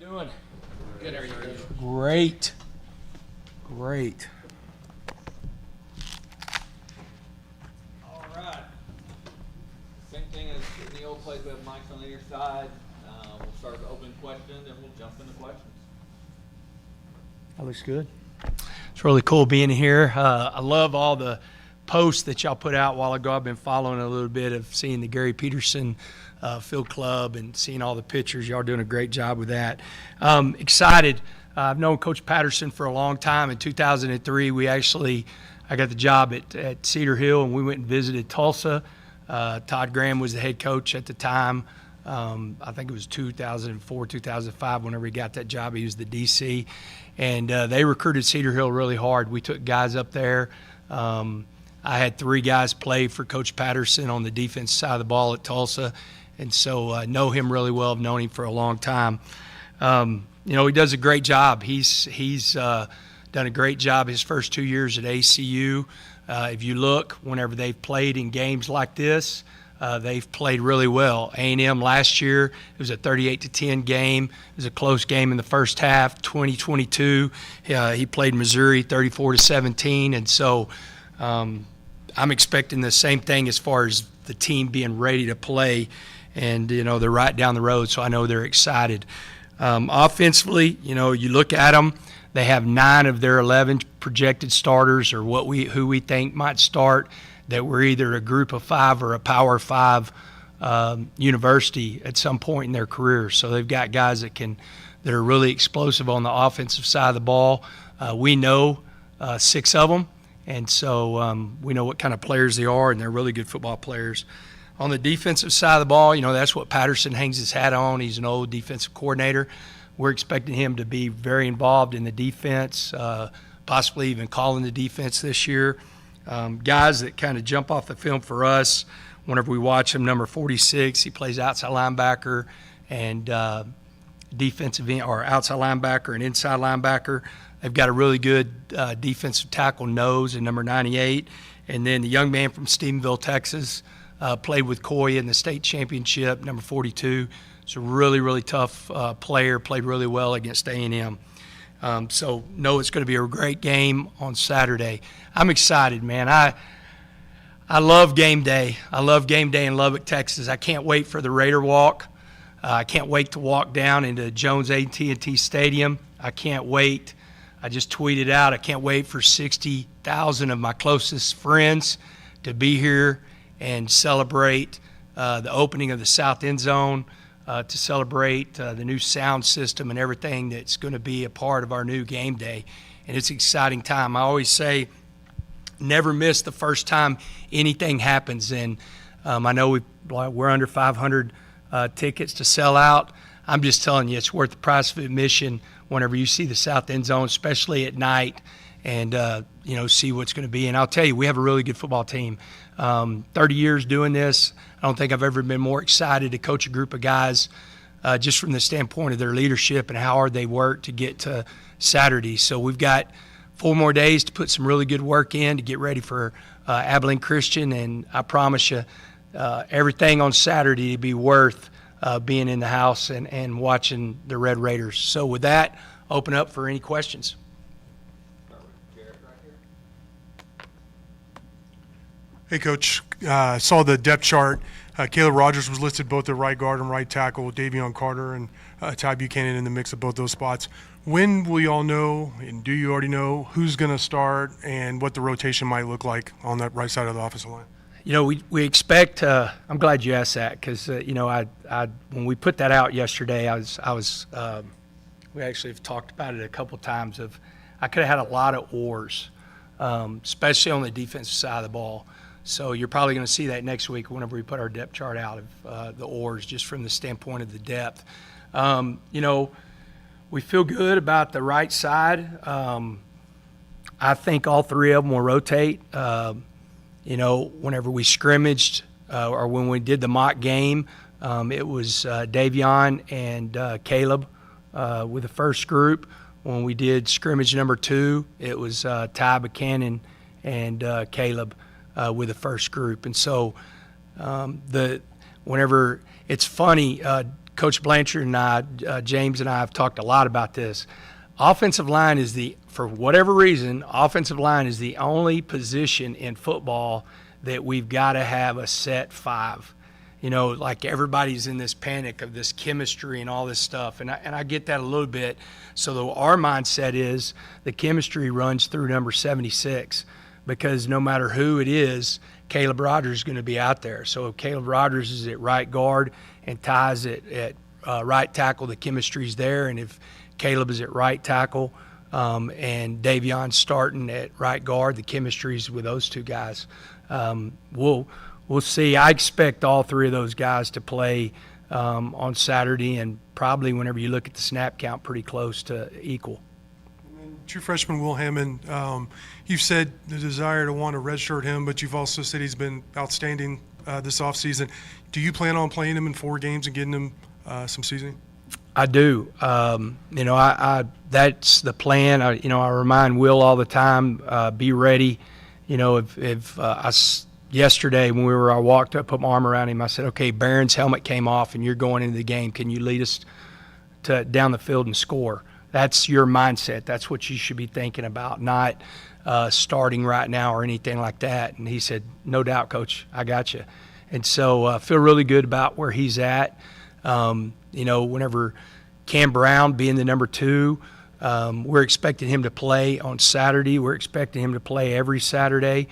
Doing? Good, how are you doing? Great. Great. All right. Same thing as in the old place, we have mics on either side. We'll start with open questions and we'll jump into questions. That looks good. It's really cool being here. I love all the posts that y'all put out a while ago. I've been following a little bit of seeing the Gary Peterson Field Club and seeing all the pictures. Y'all are doing a great job with that. Excited. I've known Coach Patterson for a long time. In 2003, I got the job at Cedar Hill, and we went and visited Tulsa. Todd Graham was the head coach at the time. I think it was 2004, 2005, whenever he got that job. He was the DC. And they recruited Cedar Hill really hard. We took guys up there. I had 3 guys play for Coach Patterson on the defense side of the ball at Tulsa. And so I know him really well. I've known him for a long time. He does a great job. He's done a great job his first 2 years at ACU. If you look, whenever they've played in games like this, they've played really well. A&M last year, it was a 38-10 game. It was a close game in the first half. 2022, he played Missouri 34-17. And so I'm expecting the same thing as far as the team being ready to play. And, they're right down the road, so I know they're excited. Offensively, you look at them, they have 9 of their 11 projected starters, or who we think might start, that were either a group of 5 or a Power 5 university at some point in their career. So they've got guys that are really explosive on the offensive side of the ball. We know 6 of them, and so we know what kind of players they are, and they're really good football players. On the defensive side of the ball, that's what Patterson hangs his hat on. He's an old defensive coordinator. We're expecting him to be very involved in the defense, possibly even calling the defense this year. Guys that kind of jump off the film for us whenever we watch him, number 46, he plays outside linebacker and defensive end, or outside linebacker and inside linebacker. They've got a really good defensive tackle nose in number 98. And then the young man from Stephenville, Texas, played with Coy in the state championship, number 42. It's a really, really tough player, played really well against A&M. So, no, it's going to be a great game on Saturday. I'm excited, man. I love game day. I love game day in Lubbock, Texas. I can't wait for the Raider walk. I can't wait to walk down into Jones AT&T Stadium. I can't wait. I just tweeted out, I can't wait for 60,000 of my closest friends to be here and celebrate the opening of the south end zone, to celebrate the new sound system and everything that's going to be a part of our new game day. And it's an exciting time. I always say, never miss the first time anything happens. And I know we're under 500 tickets to sell out. I'm just telling you, it's worth the price of admission whenever you see the south end zone, especially at night, and see what's going to be. And I'll tell you, we have a really good football team. 30 years doing this, I don't think I've ever been more excited to coach a group of guys just from the standpoint of their leadership and how hard they work to get to Saturday. So we've got 4 more days to put some really good work in to get ready for Abilene Christian, and I promise you everything on Saturday to be worth being in the house and watching the Red Raiders. So with that, open up for any questions. Hey, Coach. I saw the depth chart. Caleb Rogers was listed both at right guard and right tackle, Davion Carter and Ty Buchanan in the mix of both those spots. When will you all know, and do you already know, who's going to start and what the rotation might look like on that right side of the offensive line? We expect. I'm glad you asked that because I when we put that out yesterday, we actually have talked about it a couple times. I could have had a lot of oars, especially on the defensive side of the ball. So you're probably going to see that next week whenever we put our depth chart out of the oars, just from the standpoint of the depth. We feel good about the right side. I think all 3 of them will rotate. Whenever we scrimmaged or when we did the mock game, it was Davion and Caleb with the first group. When we did scrimmage number 2, it was Ty Buchanan and Caleb with the first group. And so whenever it's funny, Coach Blanchard and I, James and I have talked a lot about this. Offensive line is for whatever reason, offensive line is the only position in football that we've got to have a set five. Like everybody's in this panic of this chemistry and all this stuff. And I get that a little bit. So our mindset is the chemistry runs through number 76, because no matter who it is, Caleb Rogers is going to be out there. So if Caleb Rogers is at right guard and Ty's at right tackle, the chemistry's there. And if Caleb is at right tackle and Davion's starting at right guard, the chemistry's with those two guys. We'll see. I expect all three of those guys to play on Saturday, and probably whenever you look at the snap count, pretty close to equal. True freshman Will Hammond, you've said the desire to want to redshirt him, but you've also said he's been outstanding this offseason. Do you plan on playing him in 4 games and getting him some seasoning? I do. I that's the plan. I remind Will all the time, be ready. Yesterday when I walked up, put my arm around him, I said, okay, Barron's helmet came off and you're going into the game. Can you lead us down the field and score? That's your mindset. That's what you should be thinking about, not starting right now or anything like that. And he said, no doubt, Coach, I got you. And so I feel really good about where he's at. Whenever Cam Brown being the number 2, we're expecting him to play on Saturday. We're expecting him to play every Saturday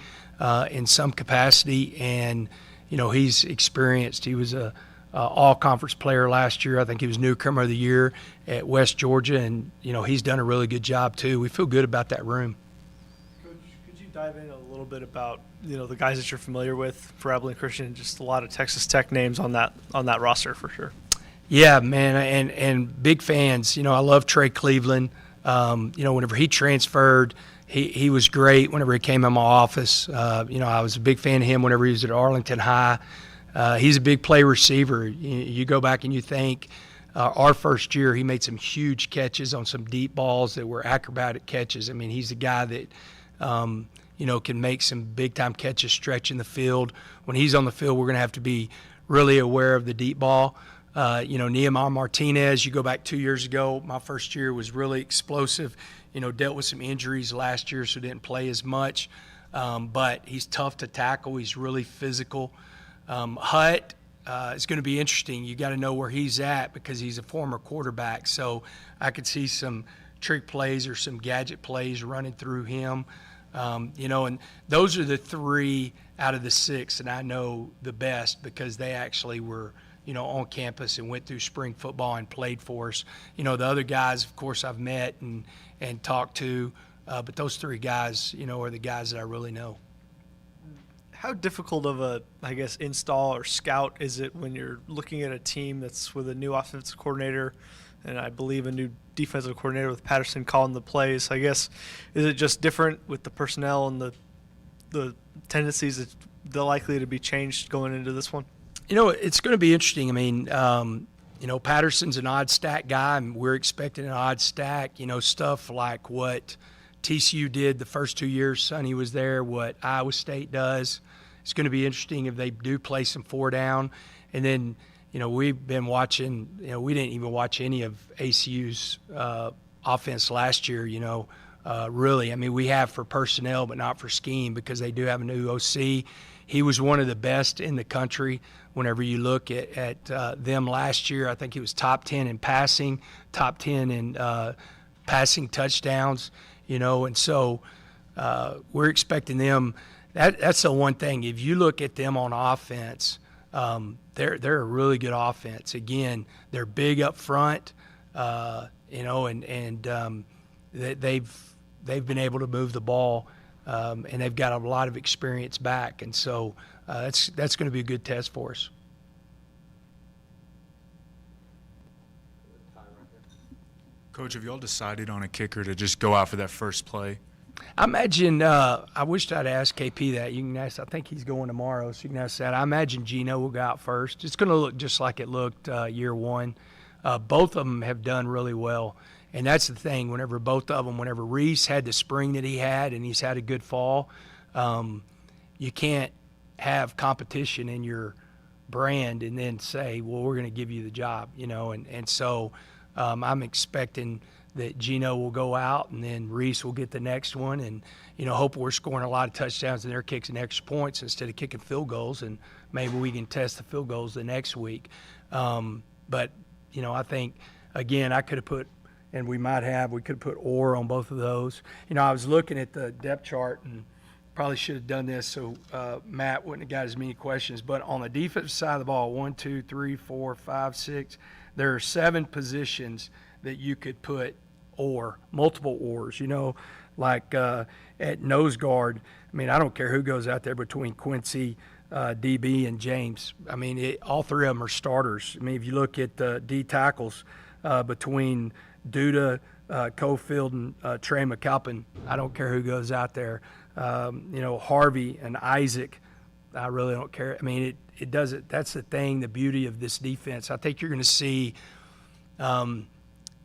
in some capacity. And, he's experienced. He was a all-conference player last year. I think he was newcomer of the year at West Georgia. And, he's done a really good job too. We feel good about that room. Coach, could you dive in a little bit about, the guys that you're familiar with for Abilene Christian, just a lot of Texas Tech names on that roster for sure? Yeah, man, and big fans. I love Trey Cleveland. Whenever he transferred, he was great. Whenever he came in my office, I was a big fan of him whenever he was at Arlington High. He's a big play receiver. You go back and you think our first year, he made some huge catches on some deep balls that were acrobatic catches. I mean, he's a guy that, can make some big-time catches stretching the field. When he's on the field, we're going to have to be really aware of the deep ball. Nehemiah Martinez, you go back 2 years ago, my first year was really explosive, dealt with some injuries last year, so didn't play as much. But he's tough to tackle. He's really physical. Hutt is going to be interesting. You got to know where he's at because he's a former quarterback. So I could see some trick plays or some gadget plays running through him. And those are the 3 out of the 6 that I know the best because they actually were – on campus and went through spring football and played for us. The other guys, of course, I've met and talked to, but those 3 guys, are the guys that I really know. How difficult of a, install or scout is it when you're looking at a team that's with a new offensive coordinator and I believe a new defensive coordinator with Patterson calling the plays? Is it just different with the personnel and the tendencies that they're likely to be changed going into this one? It's going to be interesting. I mean, Patterson's an odd stack guy, and we're expecting an odd stack. Stuff like what TCU did the first 2 years Sonny was there, what Iowa State does. It's going to be interesting if they do play some 4 down. And then, we've been watching, we didn't even watch any of ACU's offense last year, really. I mean, we have for personnel, but not for scheme because they do have a new OC. He was one of the best in the country. Whenever you look at them last year, I think he was top 10 in passing, top 10 in passing touchdowns, and so we're expecting them. That's the one thing. If you look at them on offense, they're a really good offense. Again, they're big up front, and they've been able to move the ball, and they've got a lot of experience back, and so that's going to be a good test for us. Coach, have you all decided on a kicker to just go out for that first play? I imagine, I wished I'd asked KP that. You can ask, I think he's going tomorrow, so you can ask that. I imagine Gino will go out first. It's going to look just like it looked year 1. Both of them have done really well. And that's the thing, whenever Reese had the spring that he had and he's had a good fall, you can't have competition in your brand and then say, well, we're going to give you the job, and so I'm expecting that Gino will go out and then Reese will get the next one, and hope we're scoring a lot of touchdowns and they're kicking extra points instead of kicking field goals, and maybe we can test the field goals the next week. But I think again I could have put, and we could have put or on both of those. I was looking at the depth chart and probably should have done this so Matt wouldn't have got as many questions. But on the defensive side of the ball, 1, 2, 3, 4, 5, 6, there are 7 positions that you could put multiple ors, like at nose guard. I mean, I don't care who goes out there between Quincy, DB, and James. I mean, all 3 of them are starters. I mean, if you look at the D tackles between Duda, Cofield, and Trey McAlpin, I don't care who goes out there. Harvey and Isaac, I really don't care. I mean, it doesn't. That's the thing, the beauty of this defense. I think you're going to see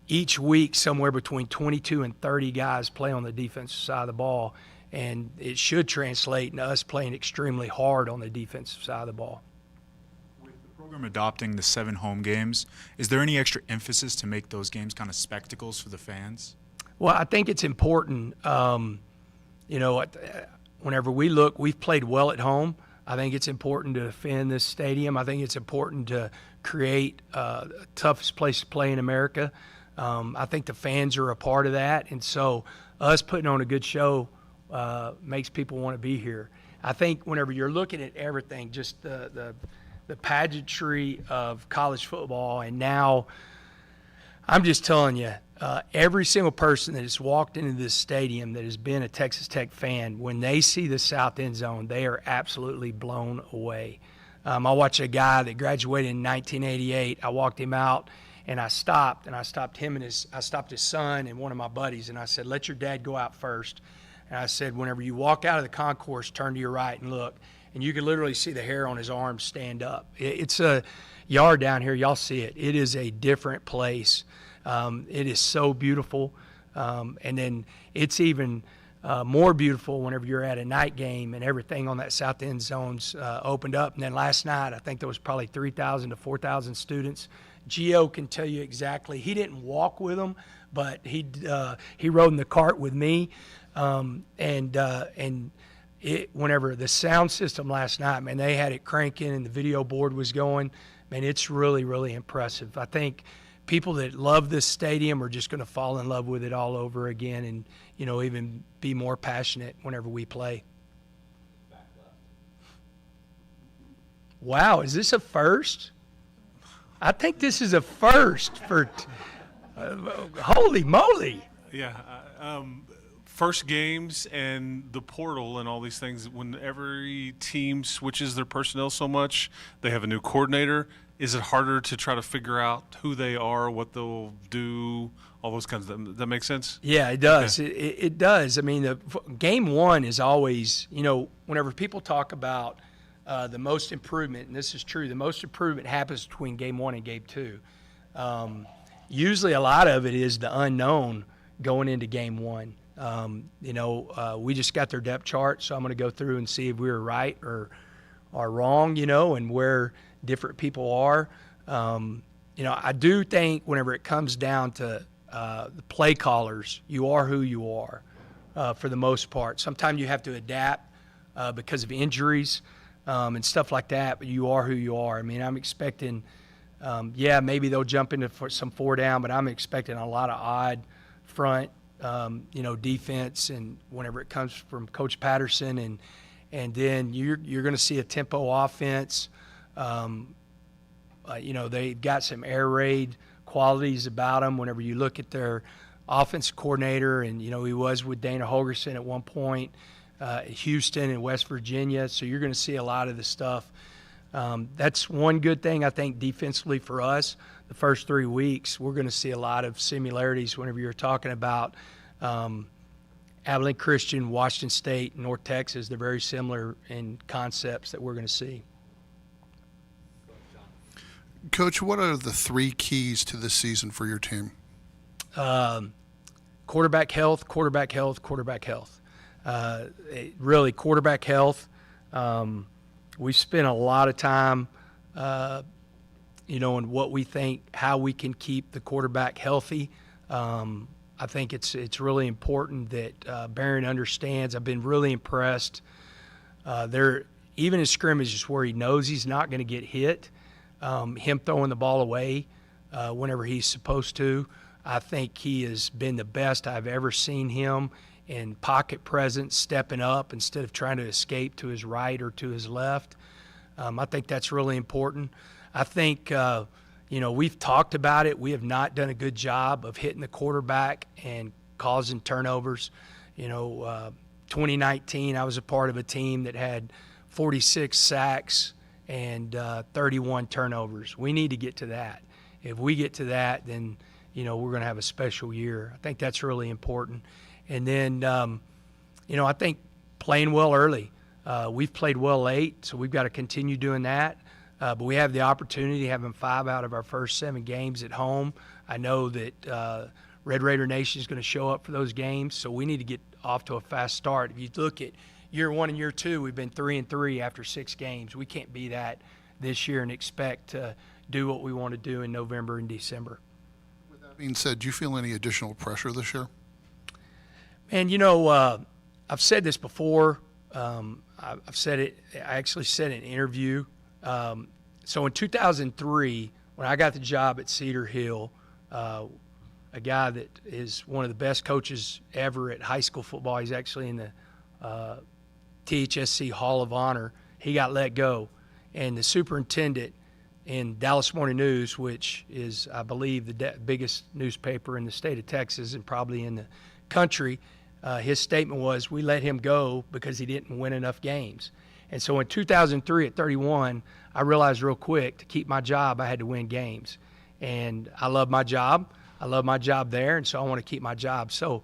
each week somewhere between 22 and 30 guys play on the defensive side of the ball, and it should translate into us playing extremely hard on the defensive side of the ball. With the program adopting the 7 home games, is there any extra emphasis to make those games kind of spectacles for the fans? Well, I think it's important. Whenever we look, we've played well at home. I think it's important to defend this stadium. I think it's important to create the toughest place to play in America. I think the fans are a part of that, and so us putting on a good show makes people want to be here. I think whenever you're looking at everything, just the pageantry of college football, and now I'm just telling you, every single person that has walked into this stadium that has been a Texas Tech fan, when they see the south end zone, they are absolutely blown away. I watched a guy that graduated in 1988. I walked him out, and I stopped his son and one of my buddies, and I said, let your dad go out first. And I said, whenever you walk out of the concourse, turn to your right and look. And you can literally see the hair on his arms stand up. It's a yard down here. Y'all see it. It is a different place. It is so beautiful. And then it's even more beautiful whenever you're at a night game and everything on that south end zone's opened up. And then last night, I think there was probably 3,000 to 4,000 students. Gio can tell you exactly. He didn't walk with them, but he rode in the cart with me. Whenever the sound system last night, man, they had it cranking and the video board was going. Man, it's really, really impressive. I think people that love this stadium are just going to fall in love with it all over again, and even be more passionate whenever we play. Wow, is this a first? I think this is a first for holy moly. Yeah, first games and the portal and all these things, when every team switches their personnel so much, they have a new coordinator. Is it harder to try to figure out who they are, what they'll do, all those kinds of things? Does that make sense? Yeah, it does. Okay. It does. I mean, game one is always, whenever people talk about the most improvement, and this is true, the most improvement happens between game one and game two. Usually a lot of it is the unknown going into game one. We just got their depth chart, so I'm going to go through and see if we were right or wrong, and where different people are. I do think whenever it comes down to the play callers, you are who you are for the most part. Sometimes you have to adapt because of injuries and stuff like that, but you are who you are. I mean, I'm expecting, maybe they'll jump into some 4 down, but I'm expecting a lot of odd front, defense, and whenever it comes from Coach Patterson, and then you're going to see a tempo offense. They've got some air raid qualities about them. Whenever you look at their offensive coordinator, and he was with Dana Holgerson at one point, Houston and West Virginia. So you're going to see a lot of the stuff. That's one good thing I think defensively for us. The first 3 weeks, we're going to see a lot of similarities whenever you're talking about Abilene Christian, Washington State, North Texas. They're very similar in concepts that we're going to see. Coach, what are the 3 keys to this season for your team? Quarterback health, quarterback health, quarterback health. Really, quarterback health. We spent a lot of time and what we think, how we can keep the quarterback healthy. I think it's really important that Barron understands. I've been really impressed. Even in scrimmages where he knows he's not going to get hit, him throwing the ball away whenever he's supposed to, I think he has been the best I've ever seen him in pocket presence, stepping up instead of trying to escape to his right or to his left. I think that's really important. I think, we've talked about it. We have not done a good job of hitting the quarterback and causing turnovers. 2019, I was a part of a team that had 46 sacks and 31 turnovers. We need to get to that. If we get to that, then, we're going to have a special year. I think that's really important. And then, I think playing well early. We've played well late, so we've got to continue doing that. But we have the opportunity, having 5 out of our first 7 games at home. I know that Red Raider Nation is going to show up for those games, so we need to get off to a fast start. If you look at year 1 and year 2, we've been 3-3 after 6 games. We can't be that this year and expect to do what we want to do in November and December. With that being said, do you feel any additional pressure this year? And, I've said this before. I've said it. I actually said it in an interview. So in 2003, when I got the job at Cedar Hill, a guy that is one of the best coaches ever at high school football, he's actually in the THSC Hall of Honor, he got let go. And the superintendent in Dallas Morning News, which is, I believe, the biggest newspaper in the state of Texas and probably in the country, his statement was, we let him go because he didn't win enough games. And so in 2003 at 31, I realized real quick to keep my job, I had to win games. And I love my job. I love my job there, and so I want to keep my job. So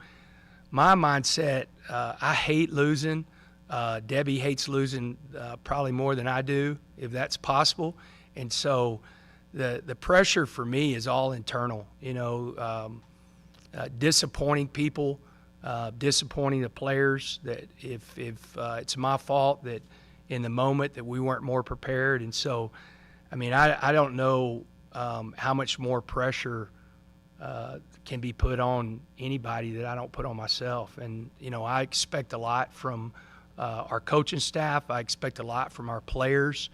my mindset, I hate losing. Debbie hates losing probably more than I do, if that's possible. And so the pressure for me is all internal, disappointing people, disappointing the players, that if it's my fault that in the moment that we weren't more prepared. And so, I don't know how much more pressure can be put on anybody that I don't put on myself. And, I expect a lot from our coaching staff. I expect a lot from our players.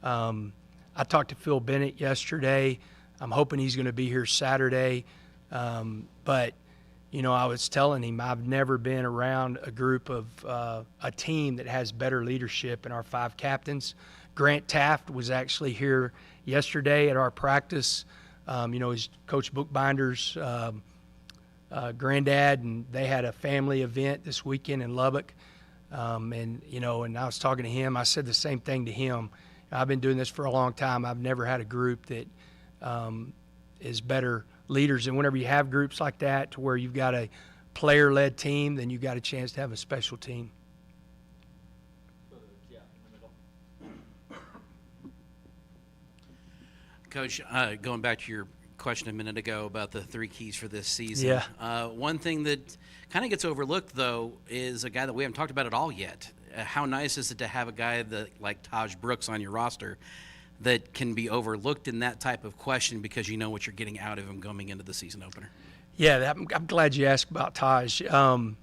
I talked to Phil Bennett yesterday. I'm hoping he's going to be here Saturday. But I was telling him I've never been around a group of a team that has better leadership in our 5 captains. Grant Taft was actually here yesterday at our practice. He's Coach Bookbinder's granddad, and they had a family event this weekend in Lubbock. And I was talking to him. I said the same thing to him. I've been doing this for a long time. I've never had a group that is better leaders. And whenever you have groups like that to where you've got a player-led team, then you've got a chance to have a special team. Coach, going back to your question a minute ago about the 3 keys for this season. Yeah. One thing that kind of gets overlooked, though, is a guy that we haven't talked about at all yet. How nice is it to have a guy like Taj Brooks on your roster that can be overlooked in that type of question because you know what you're getting out of him coming into the season opener? Yeah, I'm glad you asked about Taj. Taj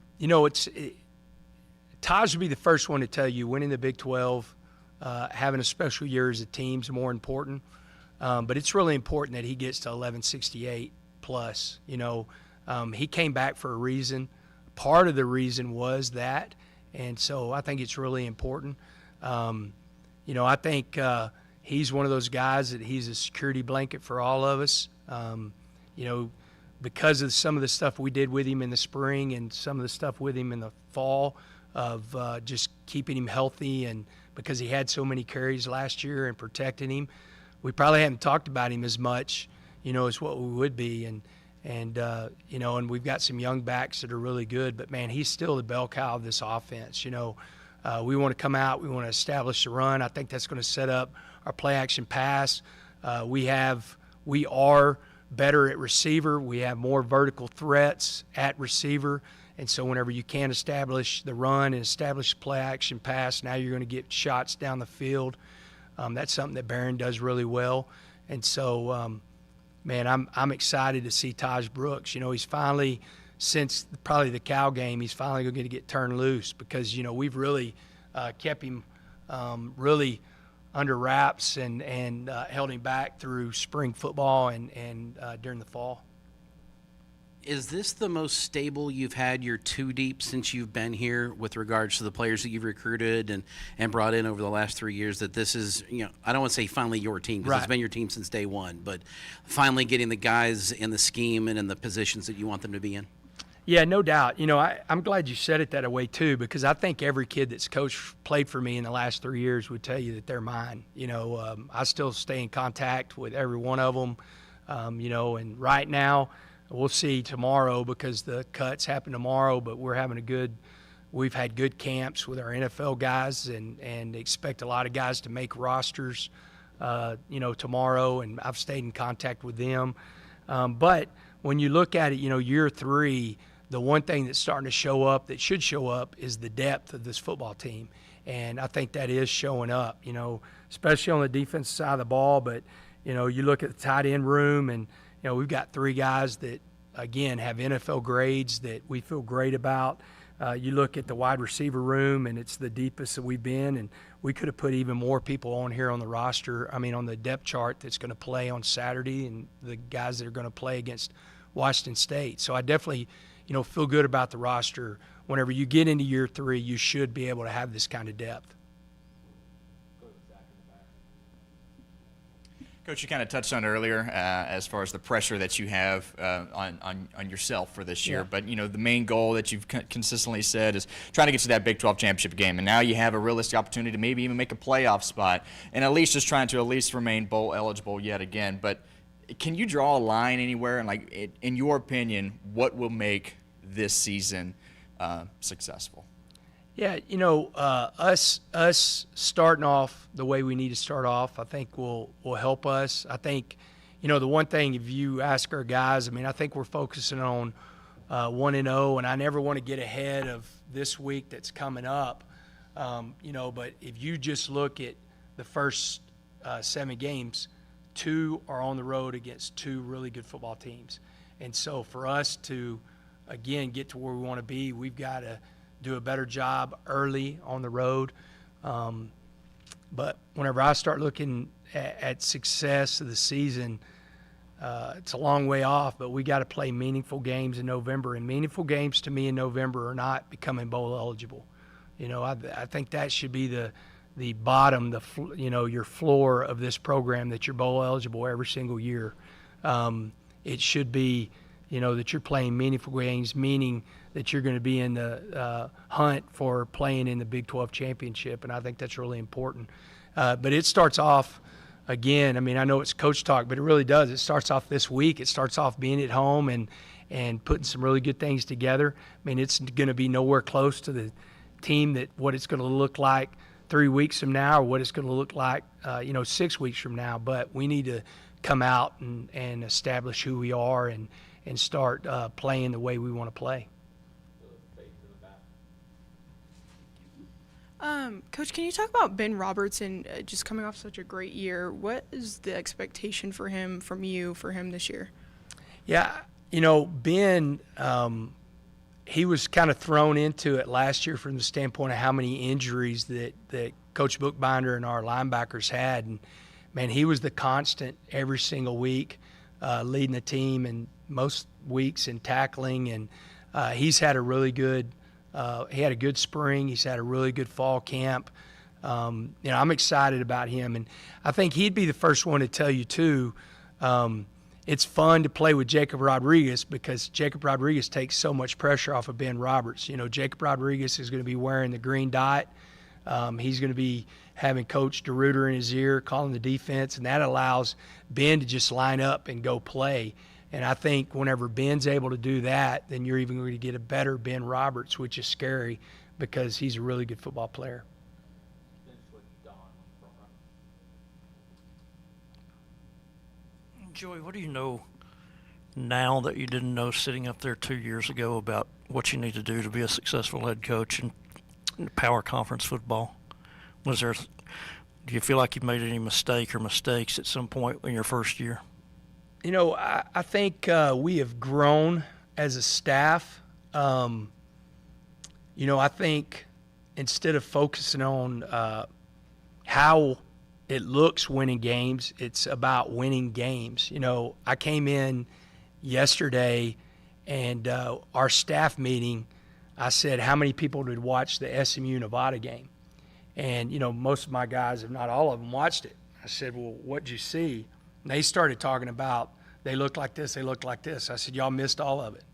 would be the first one to tell you winning the Big 12, having a special year as a team is more important. But it's really important that he gets to 1168 plus. He came back for a reason. Part of the reason was that. And so I think it's really important. I think he's one of those guys that he's a security blanket for all of us. Because of some of the stuff we did with him in the spring and some of the stuff with him in the fall of just keeping him healthy, and because he had so many carries last year and protecting him, we probably haven't talked about him as much, as what we would be. And we've got some young backs that are really good, but man, he's still the bell cow of this offense. We want to come out, we want to establish the run. I think that's going to set up our play action pass. We are better at receiver. We have more vertical threats at receiver. And so whenever you can establish the run and establish play action pass, now you're going to get shots down the field. That's something that Barron does really well. And so, man, I'm excited to see Taj Brooks. You know, he's finally, since probably the Cal game, he's finally going to get turned loose because, you know, we've really kept him really under wraps and held him back through spring football and during the fall. Is this the most stable you've had your two deep since you've been here with regards to the players that you've recruited and brought in over the last 3 years, that this is, you know, I don't want to say finally your team because it's been your team since day one, but finally getting the guys in the scheme and in the positions that you want them to be in? Yeah, no doubt. You know, I'm glad you said it that way too, because I think every kid that's played for me in the last 3 years would tell you that they're mine. You know, I still stay in contact with every one of them, you know, and right now, we'll see tomorrow because the cuts happen tomorrow, but we've had good camps with our NFL guys and expect a lot of guys to make rosters, you know, tomorrow, and I've stayed in contact with them. But when you look at it, you know, year 3, the one thing that's starting to show up that should show up is the depth of this football team. And I think that is showing up, you know, especially on the defensive side of the ball. But, you know, you look at the tight end room and, you know, we've got 3 guys that, again, have NFL grades that we feel great about. You look at the wide receiver room, and it's the deepest that we've been, and we could have put even more people on here on the roster, on the depth chart that's going to play on Saturday and the guys that are going to play against Washington State. So I definitely, you know, feel good about the roster. Whenever you get into year 3, you should be able to have this kind of depth. Coach, you kind of touched on it earlier as far as the pressure that you have on yourself for this year. Yeah. But, you know, the main goal that you've consistently said is trying to get to that Big 12 championship game. And now you have a realistic opportunity to maybe even make a playoff spot and at least just trying to at least remain bowl eligible yet again. But can you draw a line anywhere? And, like, in your opinion, what will make this season successful? Yeah, you know, us starting off the way we need to start off, I think will help us. I think, you know, the one thing, if you ask our guys, I think we're focusing on 1-0, and I never want to get ahead of this week that's coming up, you know, but if you just look at the first 7 games, 2 are on the road against 2 really good football teams. And so for us to, again, get to where we want to be, we've got to do a better job early on the road. But whenever I start looking at success of the season, it's a long way off, but we got to play meaningful games in November. And meaningful games to me in November are not becoming bowl eligible. You know, I think that should be the bottom, you know, your floor of this program, that you're bowl eligible every single year. It should be, you know, that you're playing meaningful games, meaning that you're going to be in the hunt for playing in the Big 12 championship, and I think that's really important. But it starts off, again, I know it's coach talk, but it really does. It starts off this week. It starts off being at home and putting some really good things together. It's going to be nowhere close to the team that what it's going to look like 3 weeks from now or what it's going to look like, 6 weeks from now. But we need to come out and establish who we are and start playing the way we want to play. Coach, can you talk about Ben Robertson just coming off such a great year? What is the expectation for him this year? Yeah, Ben, he was kind of thrown into it last year from the standpoint of how many injuries that Coach Bookbinder and our linebackers had. And, man, he was the constant every single week, leading the team and most weeks in tackling. And he's had a really good he had a good spring. He's had a really good fall camp. I'm excited about him. And I think he'd be the first one to tell you, too, it's fun to play with Jacob Rodriguez because Jacob Rodriguez takes so much pressure off of Ben Roberts. Jacob Rodriguez is going to be wearing the green dot. He's going to be having Coach DeRuiter in his ear, calling the defense, and that allows Ben to just line up and go play. And I think whenever Ben's able to do that, then you're even going to get a better Ben Roberts, which is scary because he's a really good football player. Joey, what do you know now that you didn't know sitting up there 2 years ago about what you need to do to be a successful head coach in power conference football? Was there Do you feel like you've made any mistake or mistakes at some point in your first year? You know, I think we have grown as a staff. You know, I think instead of focusing on how it looks winning games, it's about winning games. You know, I came in yesterday and our staff meeting, I said, how many people did watch the SMU Nevada game? And, you know, most of my guys, if not all of them, watched it. I said, well, what'd you see? And they started talking about, they look like this, they look like this. I said, y'all missed all of it.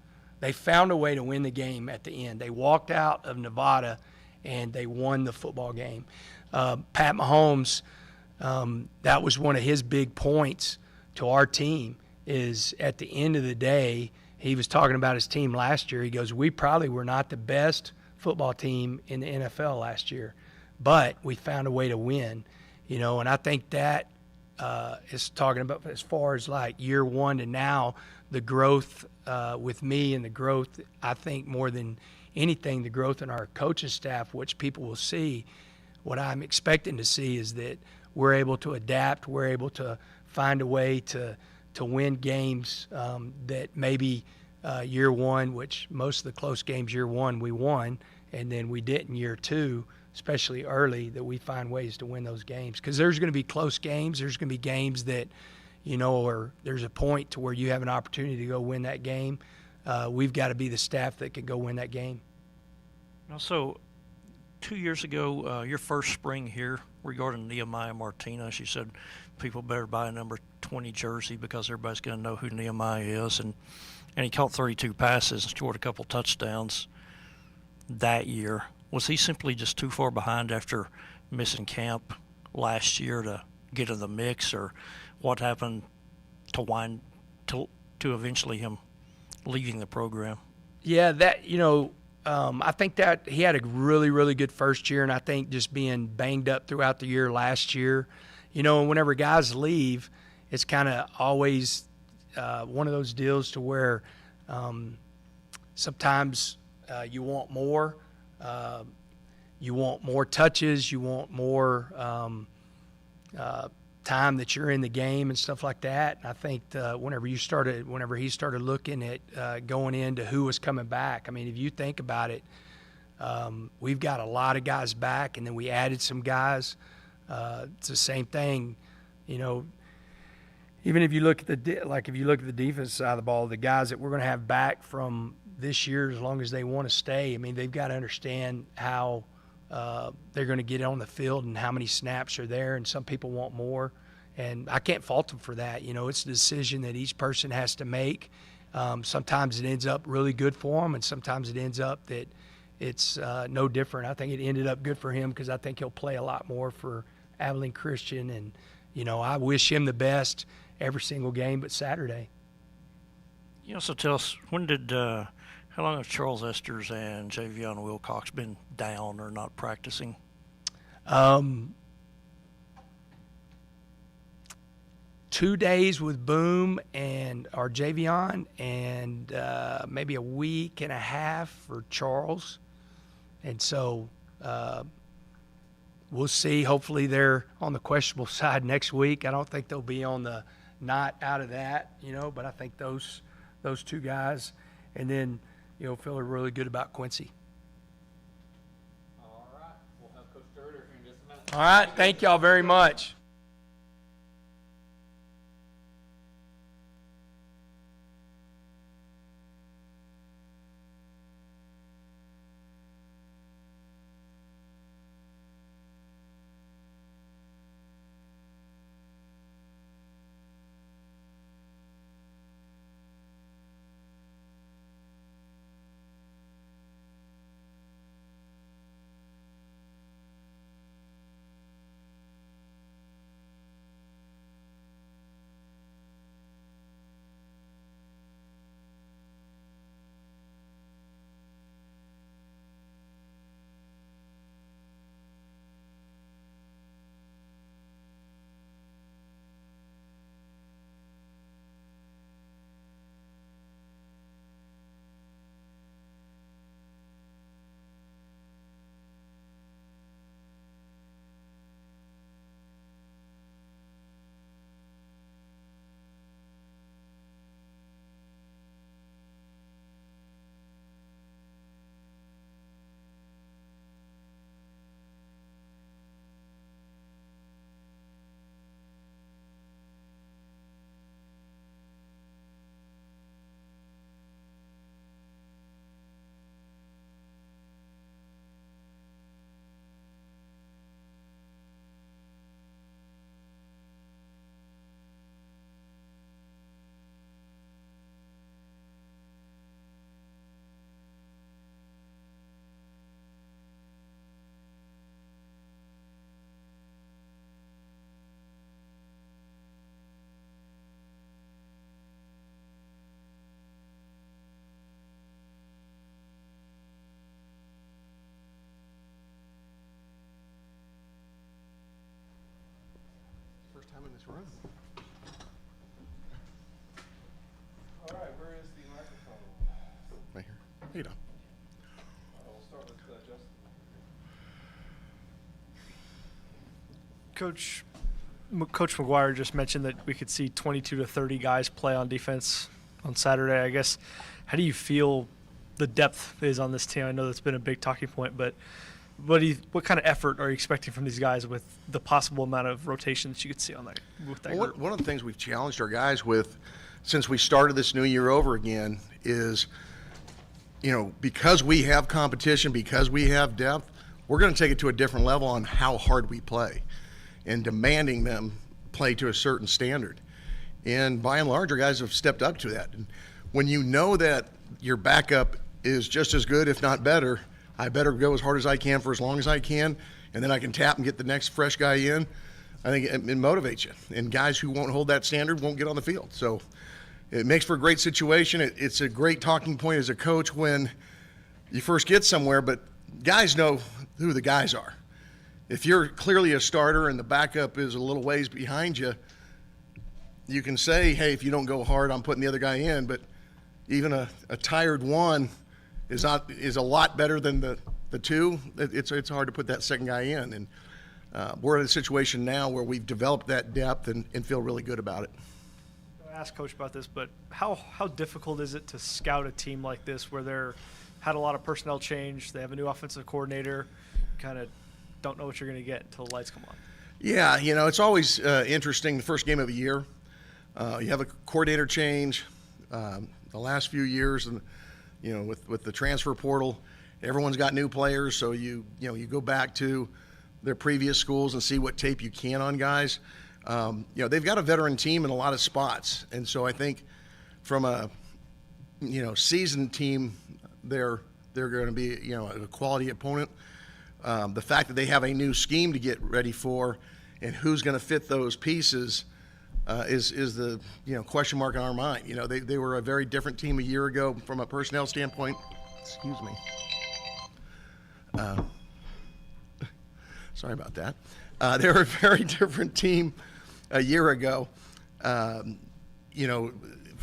They found a way to win the game at the end. They walked out of Nevada and they won the football game. Pat Mahomes, that was one of his big points to our team, is at the end of the day, he was talking about his team last year. He goes, we probably were not the best football team in the NFL last year, but we found a way to win, you know, and I think that is talking about as far as like year one to now, the growth with me and the growth, I think more than anything, the growth in our coaching staff, which people will see. What I'm expecting to see is that we're able to adapt, we're able to find a way to win games that maybe year one, which most of the close games year one we won, and then we didn't year two, especially early, that we find ways to win those games. Because there's going to be close games. There's going to be games that, you know, or there's a point to where you have an opportunity to go win that game. We've got to be the staff that can go win that game. Also, 2 years ago, your first spring here regarding Nehemiah Martinez, you said people better buy a number 20 jersey because everybody's going to know who Nehemiah is. And he caught 32 passes and scored a couple touchdowns that year. Was he simply just too far behind after missing camp last year to get in the mix, or what happened to eventually him leaving the program? Yeah, that, you know, I think that he had a really, really good first year, and I think just being banged up throughout the year last year, you know, whenever guys leave, it's kind of always one of those deals to where sometimes you want more. You want more touches. You want more time that you're in the game and stuff like that. And I think whenever he started looking at going into who was coming back, I mean, if you think about it, we've got a lot of guys back, and then we added some guys. It's the same thing, you know. Even if you look at if you look at the defense side of the ball, the guys that we're going to have back from this year, as long as they want to stay, I mean, they've got to understand how they're going to get on the field and how many snaps are there, and some people want more, and I can't fault them for that. You know, it's a decision that each person has to make. Sometimes it ends up really good for them, and sometimes it ends up that it's no different. I think it ended up good for him because I think he'll play a lot more for Abilene Christian, and, you know, I wish him the best every single game but Saturday. You know, so tell us, how long have Charles Esters and Javion Wilcox been down or not practicing? 2 days with Boom and our Javion, and maybe a week and a half for Charles. And so we'll see. Hopefully they're on the questionable side next week. I don't think they'll be on the not out of that, you know, but I think those two guys. And then, you know, feel really good about Quincy. All right. We'll have Coach Durder here in just a minute. All right. Thank y'all very much. first time in this room. All right, where is the microphone? Right here. Here you go. We'll start with Justin. Coach McGuire just mentioned that we could see 22 to 30 guys play on defense on Saturday. I guess, how do you feel the depth is on this team? I know that's been a big talking point, but what kind of effort are you expecting from these guys with the possible amount of rotation that you could see on that with that group? One of the things we've challenged our guys with since we started this new year over again is, because we have competition, because we have depth, we're going to take it to a different level on how hard we play and demanding them play to a certain standard. And by and large, our guys have stepped up to that. And when you know that your backup is just as good, if not better, I better go as hard as I can for as long as I can, and then I can tap and get the next fresh guy in. I think it motivates you. And guys who won't hold that standard won't get on the field. So it makes for a great situation. It's a great talking point as a coach when you first get somewhere, but guys know who the guys are. If you're clearly a starter and the backup is a little ways behind you, you can say, hey, if you don't go hard, I'm putting the other guy in. But even a tired one is a lot better than the two. It's hard to put that second guy in. And we're in a situation now where we've developed that depth and feel really good about it. I asked Coach about this, but how difficult is it to scout a team like this where they're had a lot of personnel change, they have a new offensive coordinator, kind of don't know what you're going to get until the lights come on? Yeah, it's always interesting the first game of a year. You have a coordinator change. The last few years, and with the transfer portal, everyone's got new players. So you go back to their previous schools and see what tape you can on guys. They've got a veteran team in a lot of spots, and so I think from a seasoned team, they're going to be a quality opponent. The fact that they have a new scheme to get ready for, and who's going to fit those pieces. Is the question mark in our mind. They were a very different team a year ago from a personnel standpoint. Excuse me. Sorry about that. They were a very different team a year ago.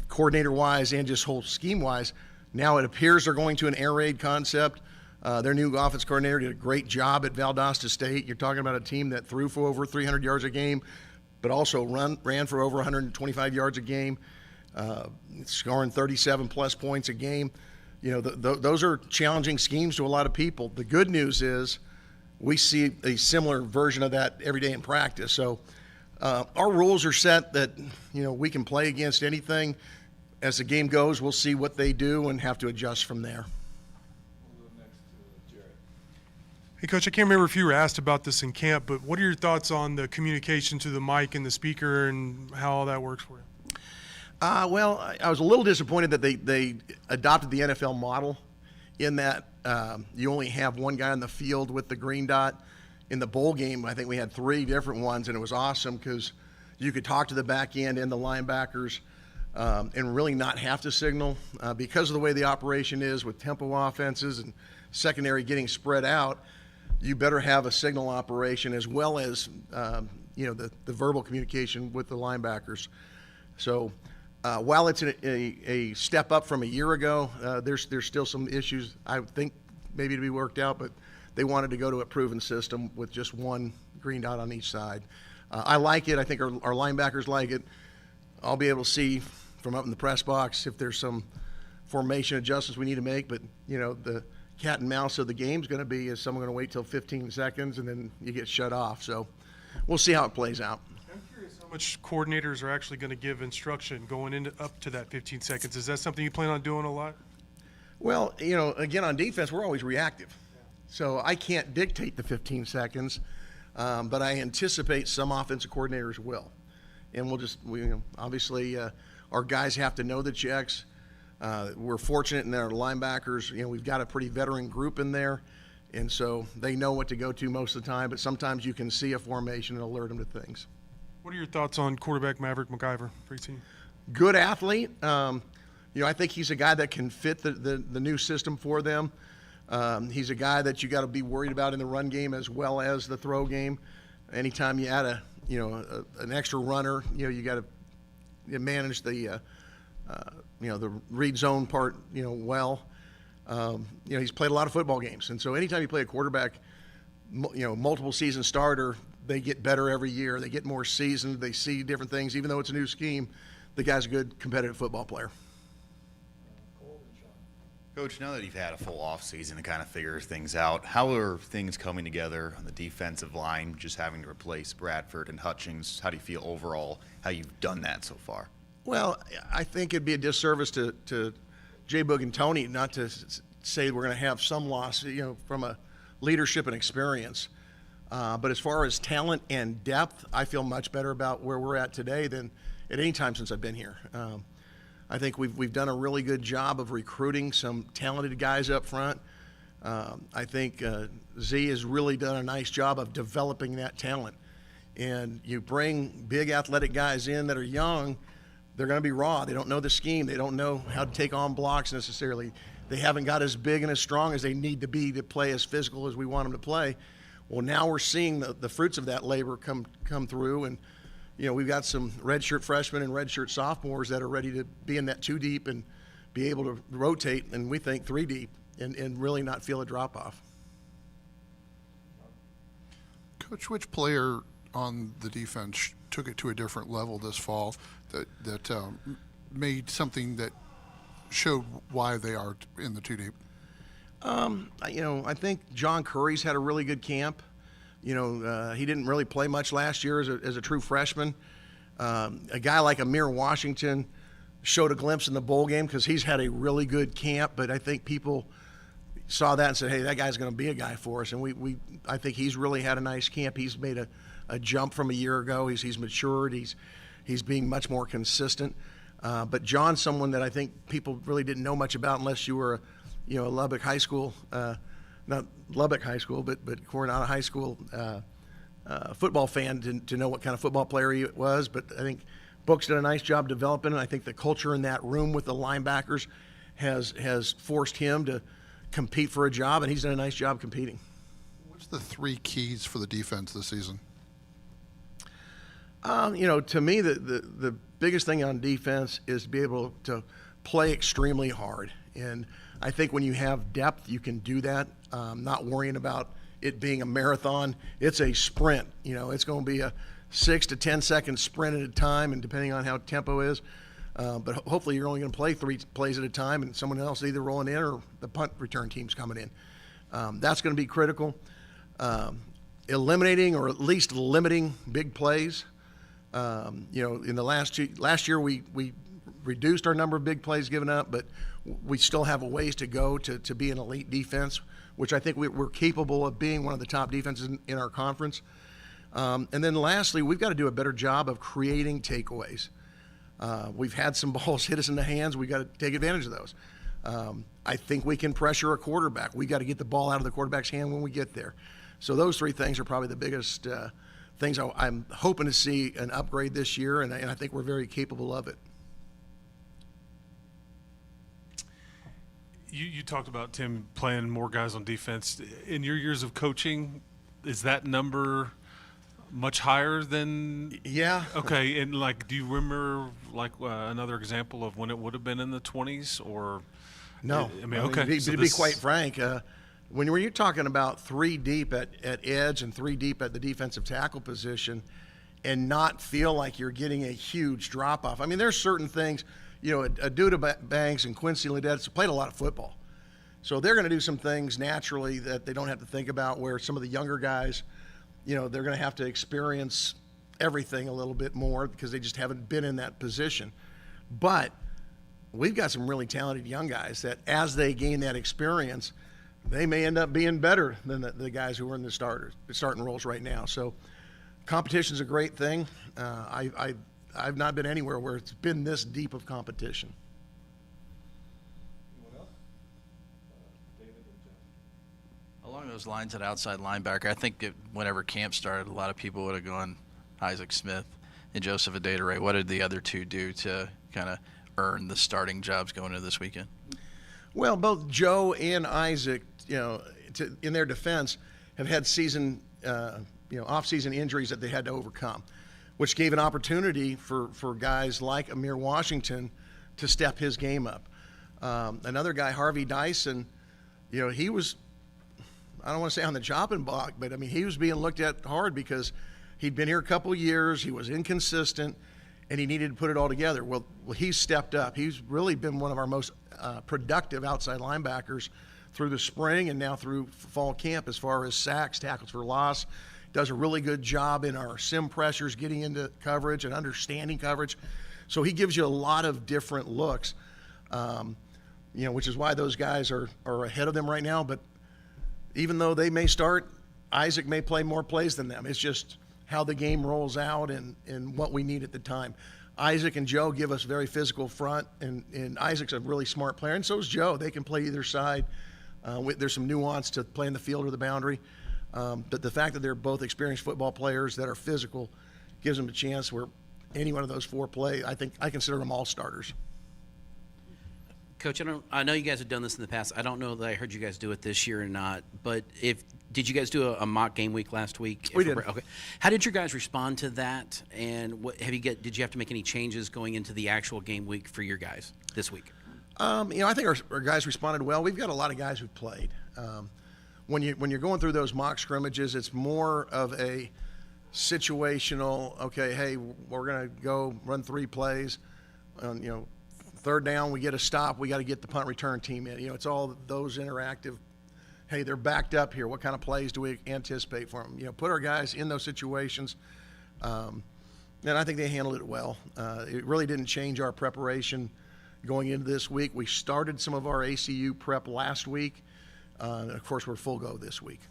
Coordinator-wise and just whole scheme-wise. Now it appears they're going to an air raid concept. Their new offense coordinator did a great job at Valdosta State. You're talking about a team that threw for over 300 yards a game, but also ran for over 125 yards a game, scoring 37-plus points a game. Those are challenging schemes to a lot of people. The good news is we see a similar version of that every day in practice. So our rules are set that, we can play against anything. As the game goes, we'll see what they do and have to adjust from there. We'll go next to Jared. Hey, Coach, I can't remember if you were asked about this in camp, but what are your thoughts on the communication to the mic and the speaker and how all that works for you? Well, I was a little disappointed that they adopted the NFL model in that you only have one guy on the field with the green dot. In the bowl game, I think we had 3 different ones, and it was awesome because you could talk to the back end and the linebackers and really not have to signal. Because of the way the operation is with tempo offenses and secondary getting spread out, you better have a signal operation as well as the verbal communication with the linebackers. So while it's a step up from a year ago, there's still some issues I would think maybe to be worked out, but they wanted to go to a proven system with just one green dot on each side. I like it. I think our linebackers like it. I'll be able to see from up in the press box if there's some formation adjustments we need to make, but the cat and mouse of the game is going to be is someone going to wait till 15 seconds and then you get shut off. So we'll see how it plays out. I'm curious how much coordinators are actually going to give instruction going into up to that 15 seconds. Is that something you plan on doing a lot? Well, again, on defense, we're always reactive. So I can't dictate the 15 seconds, but I anticipate some offensive coordinators will. And obviously our guys have to know the checks. We're fortunate in that our linebackers, we've got a pretty veteran group in there, and so they know what to go to most of the time, but sometimes you can see a formation and alert them to things. What are your thoughts on quarterback Maverick McIver for your team? Good athlete. I think he's a guy that can fit the new system for them. He's a guy that you got to be worried about in the run game as well as the throw game. Anytime you add an extra runner. You got to manage the the read zone part, well. He's played a lot of football games, and so anytime you play a quarterback, multiple season starter, they get better every year. They get more seasoned. They see different things. Even though it's a new scheme, the guy's a good competitive football player. Coach, now that you've had a full off season to kind of figure things out, how are things coming together on the defensive line, just having to replace Bradford and Hutchings? How do you feel overall how you've done that so far? Well, I think it'd be a disservice to Jay Boog and Tony not to say we're going to have some loss, from a leadership and experience. But as far as talent and depth, I feel much better about where we're at today than at any time since I've been here. I think we've done a really good job of recruiting some talented guys up front. I think Z has really done a nice job of developing that talent. And you bring big athletic guys in that are young, they're going to be raw. They don't know the scheme. They don't know how to take on blocks necessarily. They haven't got as big and as strong as they need to be to play as physical as we want them to play. Well, now we're seeing the fruits of that labor come through, and we've got some redshirt freshmen and redshirt sophomores that are ready to be in that 2 deep and be able to rotate, and we think 3 deep, and really not feel a drop off. Coach, which player on the defense took it to a different level this fall that made something that showed why they are in the 2 deep? I think John Curry's had a really good camp. He didn't really play much last year as a true freshman. A guy like Amir Washington showed a glimpse in the bowl game because he's had a really good camp, but I think people saw that and said, hey, that guy's going to be a guy for us. And I think he's really had a nice camp. He's made a jump from a year ago. He's matured. He's being much more consistent. But John's someone that I think people really didn't know much about unless you were a Lubbock High School, not Lubbock High School, but Coronado High School football fan to know what kind of football player he was. But I think Book's done a nice job developing, and I think the culture in that room with the linebackers has forced him to compete for a job, and he's done a nice job competing. What's the 3 keys for the defense this season? To me, the biggest thing on defense is to be able to play extremely hard. And I think when you have depth, you can do that, not worrying about it being a marathon. It's a sprint. It's going to be a 6 to 10 second sprint at a time, and depending on how tempo is. But hopefully you're only going to play 3 plays at a time, and someone else either rolling in or the punt return team's coming in. That's going to be critical. Eliminating or at least limiting big plays. In the last year we reduced our number of big plays given up, but we still have a ways to go to be an elite defense, which I think we're capable of being one of the top defenses in our conference. And then lastly, we've got to do a better job of creating takeaways. We've had some balls hit us in the hands. We've got to take advantage of those. I think we can pressure a quarterback. We've got to get the ball out of the quarterback's hand when we get there. So those 3 things are probably the biggest things I'm hoping to see an upgrade this year, and I think we're very capable of it. You talked about, Tim, playing more guys on defense. In your years of coaching, is that number much higher than? Yeah. Okay, and do you remember another example of when it would have been in the 20s or? No. Okay. To be quite frank, when you're talking about 3 deep at edge and 3 deep at the defensive tackle position, and not feel like you're getting a huge drop off. There's certain things. Aduda Banks and Quincy Ledetz played a lot of football. So they're going to do some things naturally that they don't have to think about, where some of the younger guys, they're going to have to experience everything a little bit more because they just haven't been in that position. But we've got some really talented young guys that as they gain that experience, they may end up being better than the guys who are in the starting roles right now. So competition's a great thing. I've not been anywhere where it's been this deep of competition. Anyone else? David and Jeff. Along those lines, at outside linebacker, I think whenever camp started, a lot of people would have gone Isaac Smith and Joseph Adederay. What did the other 2 do to kind of earn the starting jobs going into this weekend? Well, both Joe and Isaac, in their defense, have had season off-season injuries that they had to overcome, which gave an opportunity for guys like Amir Washington to step his game up. Another guy, Harvey Dyson, he was, I don't want to say on the chopping block, but I mean, he was being looked at hard because he'd been here a couple years, he was inconsistent, and he needed to put it all together. Well, he's stepped up. He's really been one of our most productive outside linebackers through the spring and now through fall camp as far as sacks, tackles for loss. Does a really good job in our sim pressures, getting into coverage and understanding coverage. So he gives you a lot of different looks, which is why those guys are ahead of them right now. But even though they may start, Isaac may play more plays than them. It's just how the game rolls out and what we need at the time. Isaac and Joe give us very physical front, and Isaac's a really smart player, and so is Joe. They can play either side. There's some nuance to playing the field or the boundary. But the fact that they're both experienced football players that are physical gives them a chance where any one of those four play. I consider them all starters. Coach, I know you guys have done this in the past. I don't know that I heard you guys do it this year or not, but did you guys do a mock game week last week? We did. Okay. How did your guys respond to that? And did you have to make any changes going into the actual game week for your guys this week? I think our guys responded well. We've got a lot of guys who've played. When you're going through those mock scrimmages, it's more of a situational, okay, hey, we're going to go run 3 plays. Third down, we get a stop. We got to get the punt return team in. It's all those interactive, hey, they're backed up here. What kind of plays do we anticipate for them? Put our guys in those situations. And I think they handled it well. It really didn't change our preparation going into this week. We started some of our ACU prep last week. And of course, we're full go this week.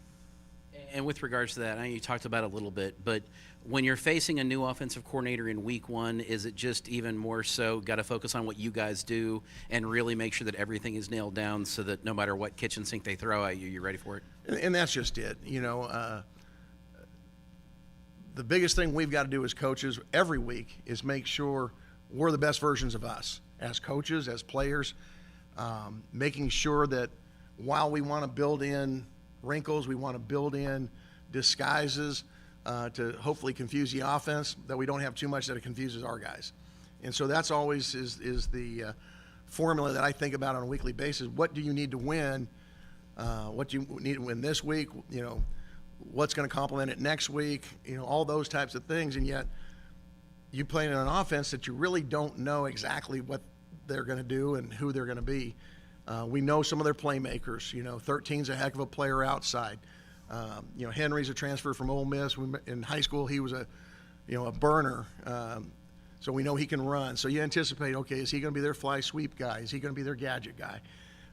And with regards to that, I know you talked about it a little bit, but when you're facing a new offensive coordinator in week 1, is it just even more so got to focus on what you guys do and really make sure that everything is nailed down so that no matter what kitchen sink they throw at you, you're ready for it? And that's just it. The biggest thing we've got to do as coaches every week is make sure we're the best versions of us as coaches, as players, making sure that while we want to build in wrinkles, we want to build in disguises to hopefully confuse the offense, that we don't have too much that it confuses our guys. And so that's always is the formula that I think about on a weekly basis. What do you need to win? What do you need to win this week? What's going to complement it next week? All those types of things. And yet you play in an offense that you really don't know exactly what they're going to do and who they're going to be. We know some of their playmakers. 13's a heck of a player outside. Henry's a transfer from Ole Miss. In high school, he was a burner. So we know he can run. So you anticipate, okay, is he going to be their fly sweep guy? Is he going to be their gadget guy?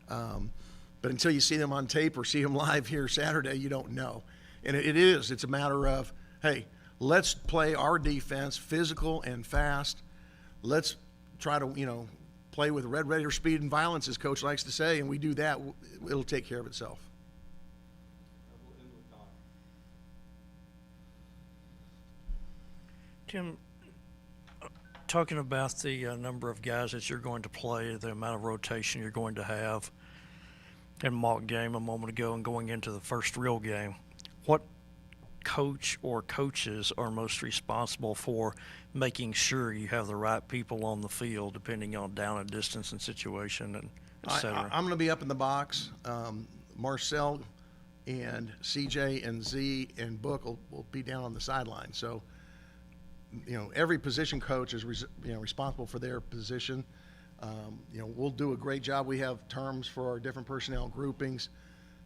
But until you see them on tape or see them live here Saturday, you don't know. And it's a matter of, hey, let's play our defense physical and fast. Let's try to, play with Red Raider speed and violence, as Coach likes to say, and we do that, it'll take care of itself. Tim, talking about the number of guys that you're going to play, the amount of rotation you're going to have, and mock game a moment ago and going into the first real game, what coach or coaches are most responsible for making sure you have the right people on the field depending on down and distance and situation and et cetera? I'm going to be up in the box. Marcel and CJ and Z and Book will be down on the sideline. So, every position coach is responsible for their position. We'll do a great job. We have terms for our different personnel groupings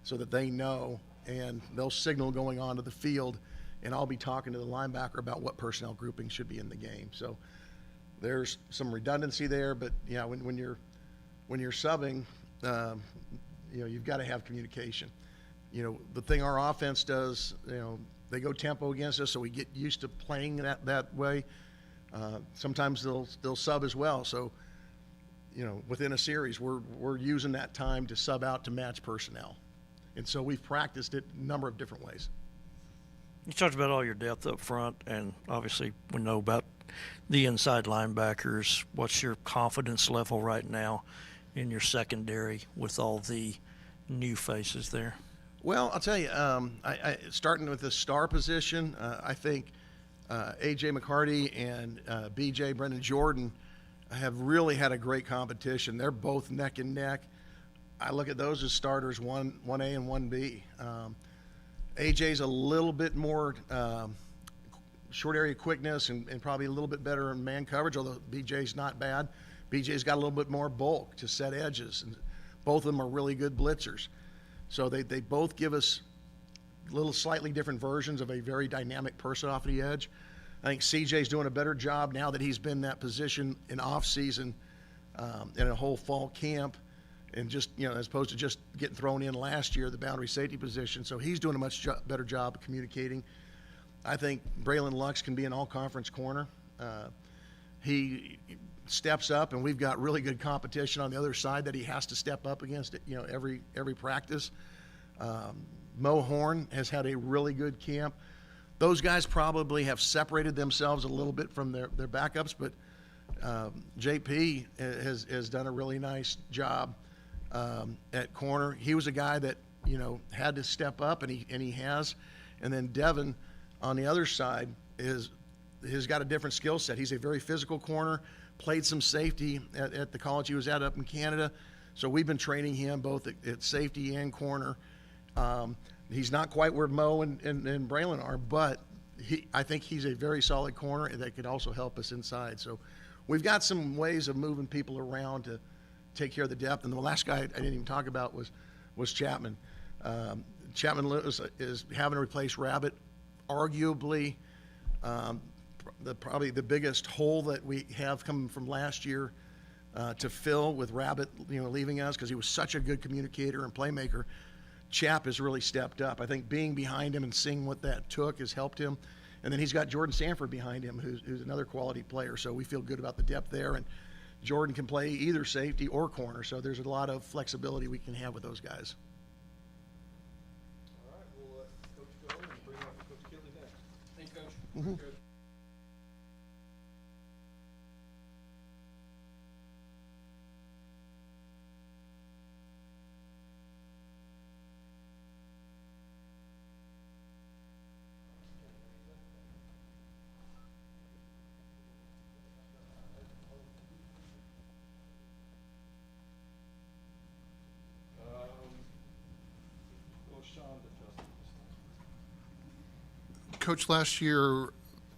so that they know, and they'll signal going onto the field, and I'll be talking to the linebacker about what personnel grouping should be in the game. So there's some redundancy there, but when you're subbing, you've got to have communication. The thing our offense does, they go tempo against us, so we get used to playing that way. Sometimes they'll sub as well. So, within a series, we're using that time to sub out to match personnel. And so we've practiced it a number of different ways. You talked about all your depth up front, and obviously we know about the inside linebackers. What's your confidence level right now in your secondary with all the new faces there? Well, I'll tell you, starting with the star position, I think A.J. McCarty and B.J. Brendan Jordan have really had a great competition. They're both neck and neck. I look at those as starters, 1A and 1B. A.J.'s a little bit more short area quickness and probably a little bit better in man coverage, although B.J.'s not bad. B.J.'s got a little bit more bulk to set edges, and both of them are really good blitzers. So they both give us little slightly different versions of a very dynamic person off the edge. I think CJ's doing a better job now that he's been in that position in off season in a whole fall camp, and just, as opposed to just getting thrown in last year, the boundary safety position. So he's doing a much better job of communicating. I think Braylon Lux can be an all-conference corner. He steps up, and we've got really good competition on the other side that he has to step up against it, every practice. Mo Horn has had a really good camp. Those guys probably have separated themselves a little bit from their backups, but JP has done a really nice job at corner. He was a guy that had to step up, and he has. And then Devin on the other side has got a different skill set. He's a very physical corner. Played some safety at the college he was at up in Canada. So we've been training him both at safety and corner. He's not quite where Mo and Braylon are, but I think he's a very solid corner that could also help us inside. So we've got some ways of moving people around to take care of the depth. And the last guy I didn't even talk about was Chapman. Chapman is having to replace Rabbit, arguably probably the biggest hole that we have coming from last year to fill with Rabbit, leaving us, because he was such a good communicator and playmaker. Chap has really stepped up. I think being behind him and seeing what that took has helped him. And then he's got Jordan Sanford behind him, who's another quality player. So we feel good about the depth there. And Jordan can play either safety or corner. So there's a lot of flexibility we can have with those guys. All right, we'll let Coach go and bring up Coach Kinley next. Thanks, Coach. Mm-hmm. Coach. Coach, last year,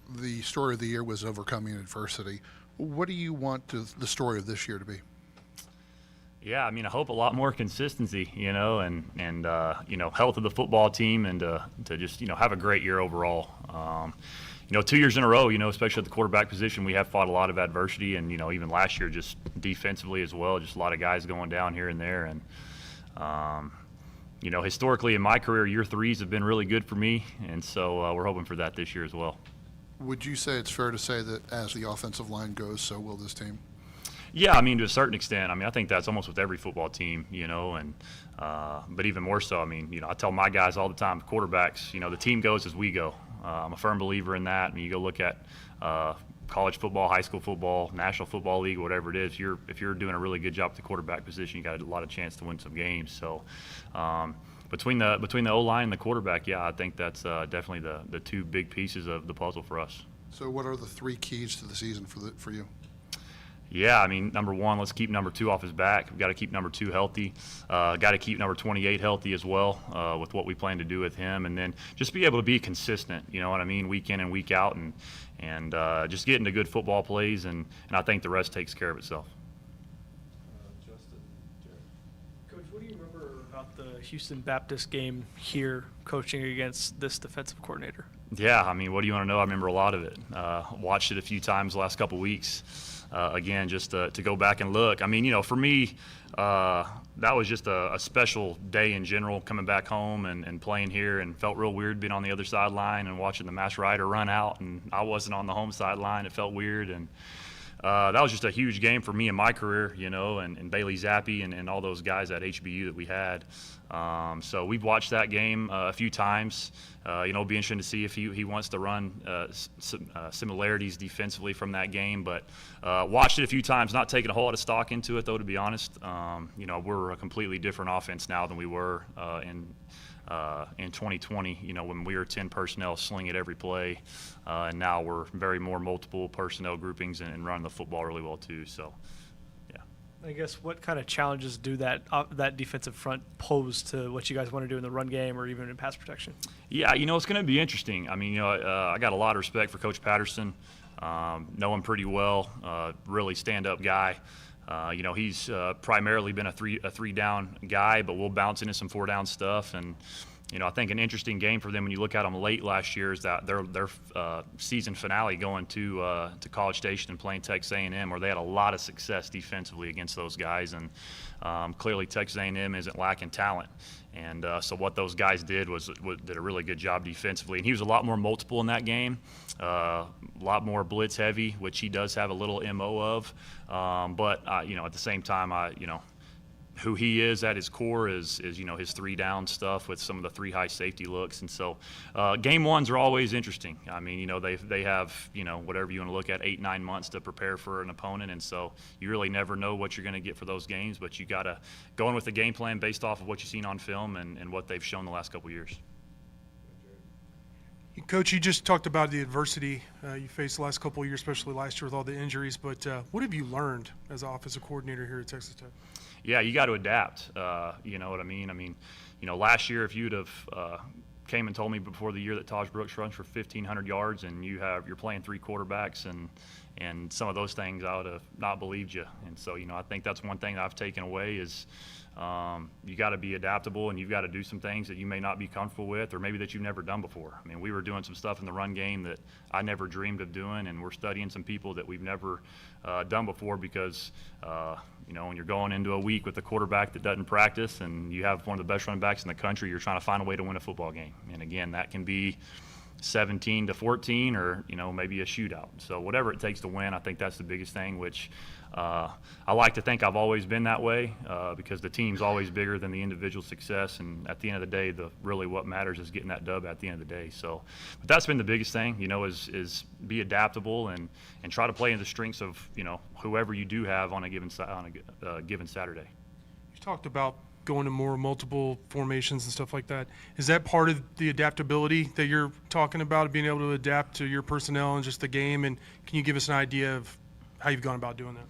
the story of the year was overcoming adversity. What do you want the story of this year to be? Yeah, I hope a lot more consistency, and health of the football team, and to just, have a great year overall. 2 years in a row, especially at the quarterback position, we have fought a lot of adversity, and, even last year just defensively as well, just a lot of guys going down here and there. And, historically in my career, year threes have been really good for me, and so we're hoping for that this year as well. Would you say it's fair to say that as the offensive line goes, so will this team? Yeah, to a certain extent. I think that's almost with every football team, and but even more so, I tell my guys all the time, quarterbacks, the team goes as we go. I'm a firm believer in that. You go look at college football, high school football, National Football League, whatever it is. If you're doing a really good job at the quarterback position, you got a lot of chance to win some games. So between the O-line and the quarterback, yeah, I think that's definitely the two big pieces of the puzzle for us. So what are the three keys to the season for you? Yeah, number one, let's keep number two off his back. We've got to keep number two healthy. Got to keep number 28 healthy as well with what we plan to do with him. And then just be able to be consistent, week in and week out, and just get into good football plays, and I think the rest takes care of itself. Justin, Jared. Coach, what do you remember about the Houston Baptist game here, coaching against this defensive coordinator? Yeah, what do you want to know? I remember a lot of it. Watched it a few times the last couple weeks. Again, just to go back and look. For me, that was just a special day in general, coming back home and playing here, and felt real weird being on the other sideline and watching the Mass Rider run out, and I wasn't on the home sideline. It felt weird, and that was just a huge game for me in my career, and Bailey Zappi and all those guys at HBU that we had. So we've watched that game a few times. It'll be interesting to see if he wants to run similarities defensively from that game. But watched it a few times, not taking a whole lot of stock into it, though, to be honest. We're a completely different offense now than we were in in 2020, you know, when we were 10 personnel sling it every play, and now we're very more multiple personnel groupings and running the football really well too. So, yeah. I guess what kind of challenges do that defensive front pose to what you guys want to do in the run game or even in pass protection? Yeah, you know, it's going to be interesting. I mean, you know, I got a lot of respect for Coach Patterson. Know him pretty well. Really stand-up guy. You know, he's primarily been a three down guy, but we'll bounce into some 4-down stuff. And you know, I think an interesting game for them when you look at them late last year is that their season finale going to College Station and playing Texas A&M, where they had a lot of success defensively against those guys. And clearly Texas A&M isn't lacking talent. And so what those guys did was did a really good job defensively. And he was a lot more multiple in that game, a lot more blitz heavy, which he does have a little MO of. But you know, at the same time, you know, who he is at his core is you know, his 3-down stuff with some of the 3 high safety looks. And so game ones are always interesting. I mean, you know, they have, you know, whatever you want to look at, 8-9 months to prepare for an opponent, and so you really never know what you're going to get for those games, but you got to go in with a game plan based off of what you've seen on film and what they've shown the last couple of years. Coach, you just talked about the adversity you faced the last couple of years, especially last year with all the injuries, but what have you learned as an offensive coordinator here at Texas Tech? Yeah, you got to adapt. You know what I mean? I mean, you know, last year if you'd have came and told me before the year that Taj Brooks runs for 1,500 yards and you're playing 3 quarterbacks and some of those things, I would have not believed you. And so, you know, I think that's one thing that I've taken away is you got to be adaptable, and you've got to do some things that you may not be comfortable with or maybe that you've never done before. I mean, we were doing some stuff in the run game that I never dreamed of doing, and we're studying some people that we've never done before because, you know, when you're going into a week with a quarterback that doesn't practice and you have one of the best running backs in the country, you're trying to find a way to win a football game. And again, that can be 17-14 or, you know, maybe a shootout. So whatever it takes to win, I think that's the biggest thing, which I like to think I've always been that way because the team's always bigger than the individual success, and at the end of the day, really what matters is getting that dub at the end of the day. So, but that's been the biggest thing, you know, is be adaptable and try to play in the strengths of, you know, whoever you do have on a given Saturday. You talked about going to more multiple formations and stuff like that. Is that part of the adaptability that you're talking about, being able to adapt to your personnel and just the game? And can you give us an idea of how you've gone about doing that?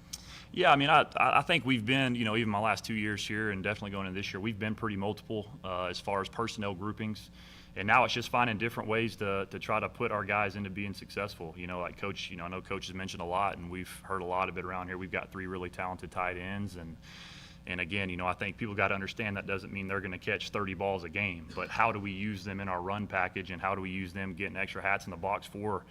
Yeah, I mean, I think we've been, you know, even my last 2 years here and definitely going into this year, we've been pretty multiple as far as personnel groupings. And now it's just finding different ways to try to put our guys into being successful. You know, like Coach, you know, I know Coach has mentioned a lot, and we've heard a lot of it around here. We've got 3 really talented tight ends, and again, you know, I think people got to understand that doesn't mean they're going to catch 30 balls a game, but how do we use them in our run package, and how do we use them getting extra hats in the box for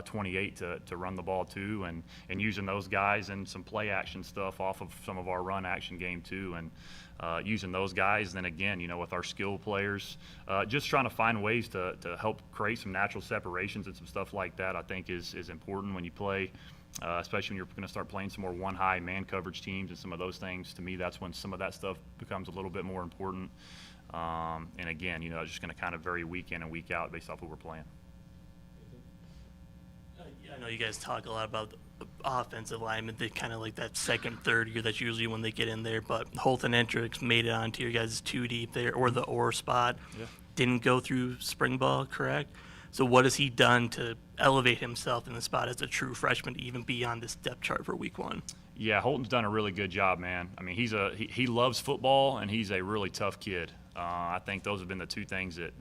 28 to run the ball too, and using those guys and some play action stuff off of some of our run action game too, and using those guys. Then again, you know, with our skill players, just trying to find ways to help create some natural separations and some stuff like that, I think is important when you play. Especially when you're going to start playing some more one-high man coverage teams and some of those things. To me, that's when some of that stuff becomes a little bit more important. And again, you know, it's just going to kind of vary week in and week out based off who we're playing. I know you guys talk a lot about the offensive linemen. They kind of like that second, third year. That's usually when they get in there. But Holton Entrix made it onto your guys' 2 deep there, or the or spot. Yeah. Didn't go through spring ball, correct? So what has he done to elevate himself in the spot as a true freshman to even be on this depth chart for week 1? Yeah, Holton's done a really good job, man. I mean, he loves football, and he's a really tough kid. I think those have been the 2 things that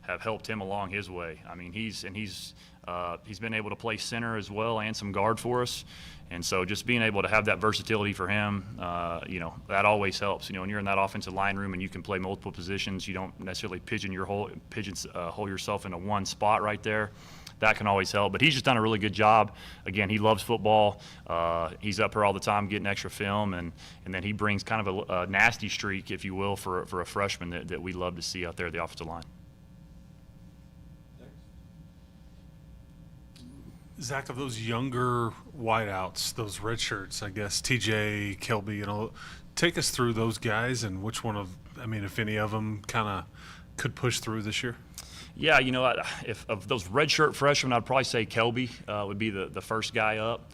have helped him along his way. I mean, he's been able to play center as well and some guard for us. And so just being able to have that versatility for him, you know, that always helps. You know, when you're in that offensive line room and you can play multiple positions, you don't necessarily pigeonhole yourself into one spot right there. That can always help. But he's just done a really good job. Again, he loves football. He's up here all the time getting extra film, and then he brings kind of a nasty streak, if you will, for a freshman that we love to see out there at the offensive line. Zach, of those younger wideouts, those red shirts, I guess, TJ, Kelby, you know, take us through those guys and which one of, I mean, if any of them kind of could push through this year? Yeah, you know, if of those redshirt freshmen, I'd probably say Kelby would be the first guy up.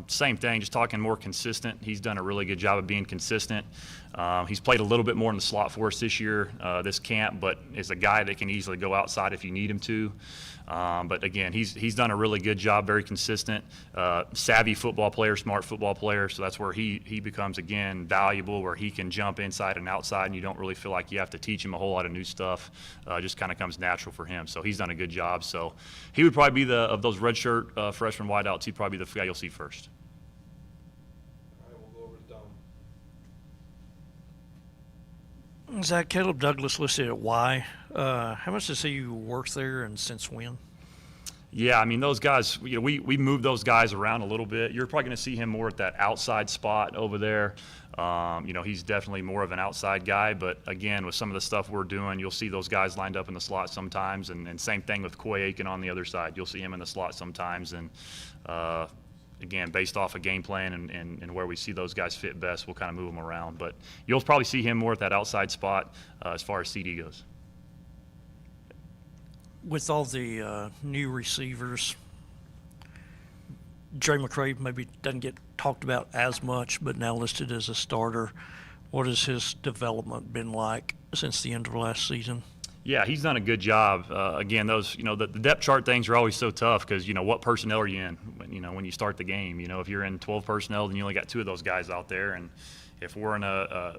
Same thing, just talking more consistent. He's done a really good job of being consistent. He's played a little bit more in the slot for us this year, this camp, but is a guy that can easily go outside if you need him to. But again, he's done a really good job, very consistent, savvy football player, smart football player. So that's where he becomes, again, valuable, where he can jump inside and outside, and you don't really feel like you have to teach him a whole lot of new stuff. Just kind of comes natural for him. So he's done a good job. So he would probably be of those redshirt freshman wideouts, he'd probably be the guy you'll see first. All right, we'll go over to Dom. Zach, Caleb Douglas listed at Y. How much does he work there, and since when? Yeah, I mean, those guys, we move those guys around a little bit. You're probably going to see him more at that outside spot over there. He's definitely more of an outside guy, but again, with some of the stuff we're doing, you'll see those guys lined up in the slot sometimes, and same thing with Coy Aiken on the other side. You'll see him in the slot sometimes, and again, based off a game plan and where we see those guys fit best, we'll kind of move them around. But you'll probably see him more at that outside spot as far as CD goes. With all the new receivers, Dre McCray maybe doesn't get talked about as much, but now listed as a starter. What has his development been like since the end of last season? Yeah, he's done a good job. Again, those, the depth chart things are always so tough because, what personnel are you in when you start the game? If you're in 12 personnel, then you only got 2 of those guys out there. And if we're in a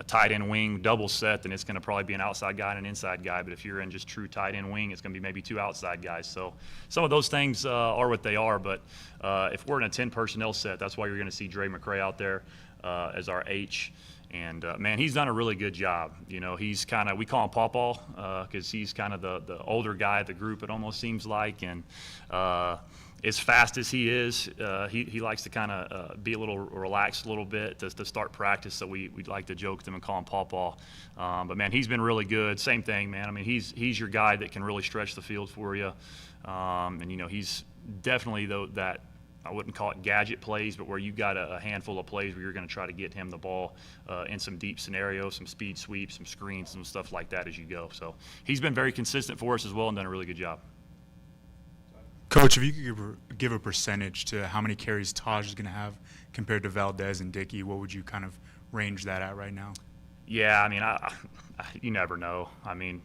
tight end wing double set, then it's going to probably be an outside guy and an inside guy. But if you're in just true tight end wing, it's going to be maybe 2 outside guys. So some of those things are what they are. But if we're in a 10 personnel set, that's why you're going to see Dre McCray out there as our H. And man, he's done a really good job. He's kind of, we call him Pawpaw because he's kind of the older guy of the group, it almost seems like. And as fast as he is, he likes to kind of be a little relaxed a little bit to start practice. So we'd like to joke with him and call him Pawpaw. But man, he's been really good. Same thing, man. I mean, he's your guy that can really stretch the field for you. And he's definitely that. I wouldn't call it gadget plays, but where you've got a handful of plays where you're going to try to get him the ball in some deep scenarios, some speed sweeps, some screens, some stuff like that as you go. So he's been very consistent for us as well and done a really good job. Coach, if you could give a percentage to how many carries Taj is going to have compared to Valdez and Dickey, what would you kind of range that at right now? Yeah, I mean, you never know. I mean,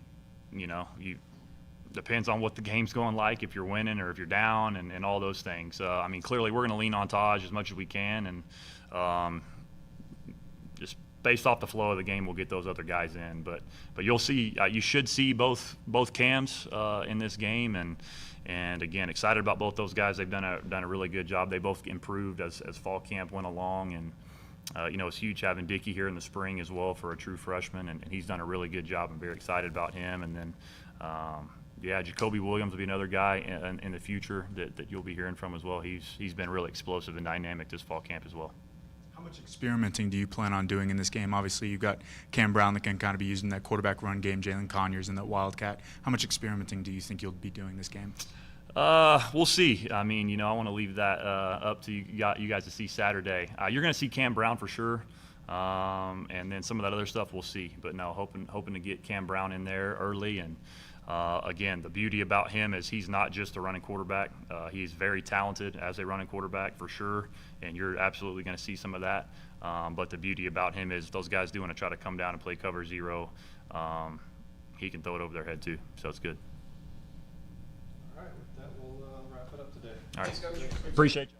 depends on what the game's going like, if you're winning or if you're down and all those things. I mean, clearly we're going to lean on Taj as much as we can, and just based off the flow of the game, we'll get those other guys in. But you'll see, you should see both cams in this game, and again, excited about both those guys. They've done a really good job. They both improved as fall camp went along, and it's huge having Dickey here in the spring as well for a true freshman, and he's done a really good job. I'm very excited about him, and then. Yeah, Jacoby Williams will be another guy in the future that you'll be hearing from as well. He's been really explosive and dynamic this fall camp as well. How much experimenting do you plan on doing in this game? Obviously, you've got Cam Brown that can kind of be using that quarterback run game, Jalen Conyers in that Wildcat. How much experimenting do you think you'll be doing this game? We'll see. I mean, I want to leave that up to you guys to see Saturday. You're going to see Cam Brown for sure. And then some of that other stuff we'll see. But no, hoping to get Cam Brown in there early. And again, the beauty about him is he's not just a running quarterback. He's very talented as a running quarterback for sure, and you're absolutely going to see some of that. But the beauty about him is those guys do want to try to come down and play cover zero. He can throw it over their head too, so it's good. All right, with that, we'll wrap it up today. All right. Thanks, Coach. Appreciate you.